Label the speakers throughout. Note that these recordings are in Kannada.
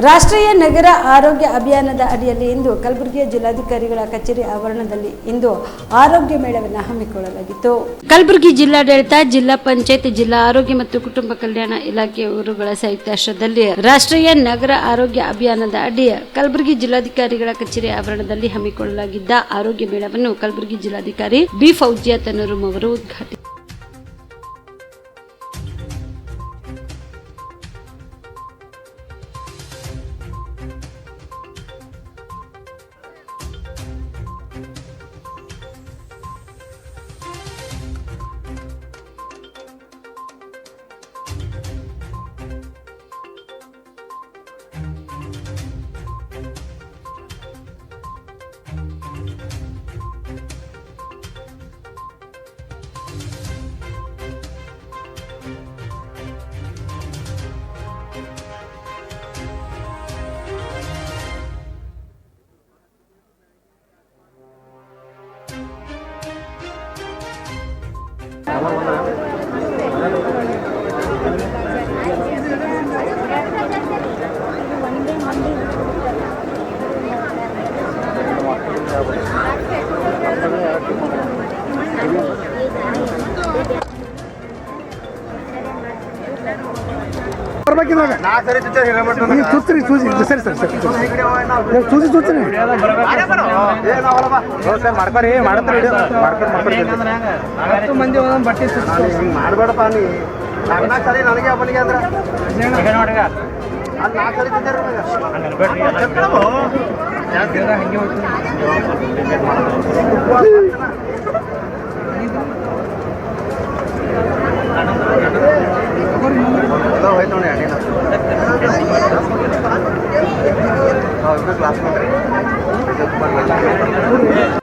Speaker 1: ರಾಷ್ಟ್ರೀಯ ನಗರ ಆರೋಗ್ಯ ಅಭಿಯಾನದ ಅಡಿಯಲ್ಲಿ ಇಂದು ಕಲಬುರಗಿಯ ಜಿಲ್ಲಾಧಿಕಾರಿಗಳ ಕಚೇರಿ ಆವರಣದಲ್ಲಿ ಇಂದು ಆರೋಗ್ಯ ಮೇಳವನ್ನು ಹಮ್ಮಿಕೊಳ್ಳಲಾಗಿತ್ತು. ಕಲಬುರಗಿ ಜಿಲ್ಲಾಡಳಿತ, ಜಿಲ್ಲಾ ಪಂಚಾಯತ್, ಜಿಲ್ಲಾ ಆರೋಗ್ಯ ಮತ್ತು ಕುಟುಂಬ ಕಲ್ಯಾಣ ಇಲಾಖೆಯವರುಗಳ ಸಂಯುಕ್ತಾಶ್ರಯದಲ್ಲಿ ರಾಷ್ಟ್ರೀಯ ನಗರ ಆರೋಗ್ಯ ಅಭಿಯಾನದ ಅಡಿ ಕಲಬುರಗಿ ಜಿಲ್ಲಾಧಿಕಾರಿಗಳ ಕಚೇರಿ ಆವರಣದಲ್ಲಿ ಹಮ್ಮಿಕೊಳ್ಳಲಾಗಿದ್ದ ಆರೋಗ್ಯ ಮೇಳವನ್ನು ಕಲಬುರಗಿ ಜಿಲ್ಲಾಧಿಕಾರಿ ಬಿ ಫೌಜಿಯಾ ತನ್ನೂರುಮ್ ಅವರು ಉದ್ಘಾಟಿಸಿದರು.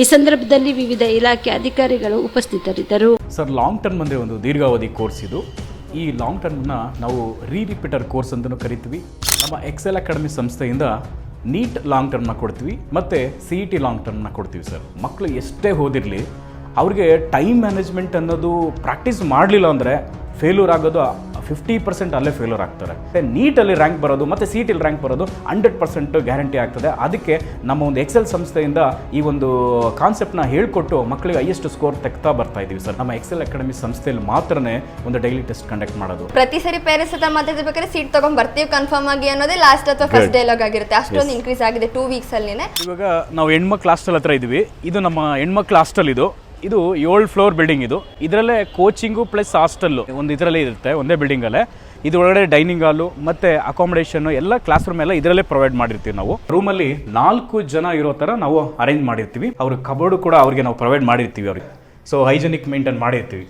Speaker 1: ಈ ಸಂದರ್ಭದಲ್ಲಿ ವಿವಿಧ ಇಲಾಖೆ ಅಧಿಕಾರಿಗಳು ಉಪಸ್ಥಿತರಿದ್ದರು.
Speaker 2: ಸರ್, ಲಾಂಗ್ ಟರ್ಮ್ ಅಂದರೆ ಒಂದು ದೀರ್ಘಾವಧಿ ಕೋರ್ಸ್ ಇದು. ಈ ಲಾಂಗ್ ಟರ್ಮ್ನ ನಾವು ರಿಪೀಟರ್ ಕೋರ್ಸ್ ಅಂತಲೂ ಕರಿತೀವಿ. ನಮ್ಮ ಎಕ್ಸೆಲ್ ಅಕಾಡೆಮಿ ಸಂಸ್ಥೆಯಿಂದ ನೀಟ್ ಲಾಂಗ್ ಟರ್ಮ್ನ ಕೊಡ್ತೀವಿ ಮತ್ತು CET ಲಾಂಗ್ ಟರ್ಮ್ನ ಕೊಡ್ತೀವಿ. ಸರ್, ಮಕ್ಕಳು ಎಷ್ಟೇ ಓದಿರಲಿ ಅವ್ರಿಗೆ ಟೈಮ್ ಮ್ಯಾನೇಜ್ಮೆಂಟ್ ಅನ್ನೋದು ಪ್ರಾಕ್ಟೀಸ್ ಮಾಡಲಿಲ್ಲ ಅಂದರೆ ಫೇಲ್ಯೂರ್ ಆಗೋದು 50% ಅಲ್ಲೇ ಫೇಲ್ಯೂರ್ ಆಗ್ತಾರೆ. ನೀಟಲ್ಲಿ ರ್ಯಾಂಕ್ ಬರೋದು ಮತ್ತು CETಲಿ ರ್ಯಾಂಕ್ ಬರೋದು 100% ಗ್ಯಾರಂಟಿ ಆಗ್ತದೆ. ಅದಕ್ಕೆ ನಮ್ಮ ಒಂದು ಎಕ್ಸೆಲ್ ಸಂಸ್ಥೆಯಿಂದ ಈ ಒಂದು ಕಾನ್ಸೆಪ್ಟ್ನ ಹೇಳ್ಕೊಟ್ಟು ಮಕ್ಕಳಿಗೆ ಹೈಯೆಸ್ಟ್ ಸ್ಕೋರ್ ತೆಗ್ತಾ ಬರ್ತಾ ಇದ್ದೀವಿ. ಸರ್, ನಮ್ಮ ಎಕ್ಸೆಲ್ ಅಕಾಡೆಮಿ ಸಂಸ್ಥೆಯಲ್ಲಿ ಮಾತ್ರನೇ ಒಂದು ಡೈಲಿ ಟೆಸ್ಟ್ ಕಂಡಕ್ಟ್ ಮಾಡೋದು.
Speaker 3: ಪ್ರತಿ ಸರಿ ಪೇರೆಂಟ್ಸ್ ಹತ್ರ ಮಾತಾಡ್ಬೇಕಾದ್ರೆ ಸೀಟ್ ತಗೊಂಡ್ ಬರ್ತೀವಿ ಕನ್ಫರ್ಮ್ ಆಗಿ ಅನ್ನೋದೇ ಲಾಸ್ಟ್ ಅಥವಾ ಫಸ್ಟ್ ಡೈಲಾಗ್ ಆಗಿರುತ್ತೆ. ಅಷ್ಟೊಂದು ಇನ್ಕ್ರೀಸ್ ಆಗಿದೆ 2 ವೀಕ್ಸ್ ಅಲ್ಲಿನೇ.
Speaker 2: ಇವಾಗ ನಾವು ಹೆಣ್ಮಕ್ಳು ಹಾಸ್ಟೆಲ್ ಹತ್ರ ಇದ್ದೀವಿ. ಇದು ನಮ್ಮ ಹೆಣ್ಮಕ್ಳು ಹಾಸ್ಟೆಲ್. ಇದು 7 ಫ್ಲೋರ್ ಬಿಲ್ಡಿಂಗ್. ಇದರಲ್ಲೇ ಕೋಚಿಂಗು ಪ್ಲಸ್ ಹಾಸ್ಟೆಲ್ಲು ಒಂದು ಇದರಲ್ಲೇ ಇರುತ್ತೆ, ಒಂದೇ ಬಿಲ್ಡಿಂಗಲ್ಲೇ. ಇದು ಒಳಗಡೆ ಡೈನಿಂಗ್ ಹಾಲು ಮತ್ತು ಅಕಾಮಿಡೇಷನ್ನು ಎಲ್ಲ ಕ್ಲಾಸ್ ರೂಮ್ ಎಲ್ಲ ಇದರಲ್ಲೇ ಪ್ರೊವೈಡ್ ಮಾಡಿರ್ತೀವಿ. ನಾವು ರೂಮಲ್ಲಿ 4 ಜನ ಇರೋ ಥರ ನಾವು ಅರೇಂಜ್ ಮಾಡಿರ್ತೀವಿ. ಅವ್ರ ಕಬೋರ್ಡು ಕೂಡ ಅವ್ರಿಗೆ ನಾವು ಪ್ರೊವೈಡ್ ಮಾಡಿರ್ತೀವಿ ಅವ್ರಿಗೆ. ಸೊ ಹೈಜೆನಿಕ್ ಮೇಂಟೈನ್ ಮಾಡಿರ್ತೀವಿ.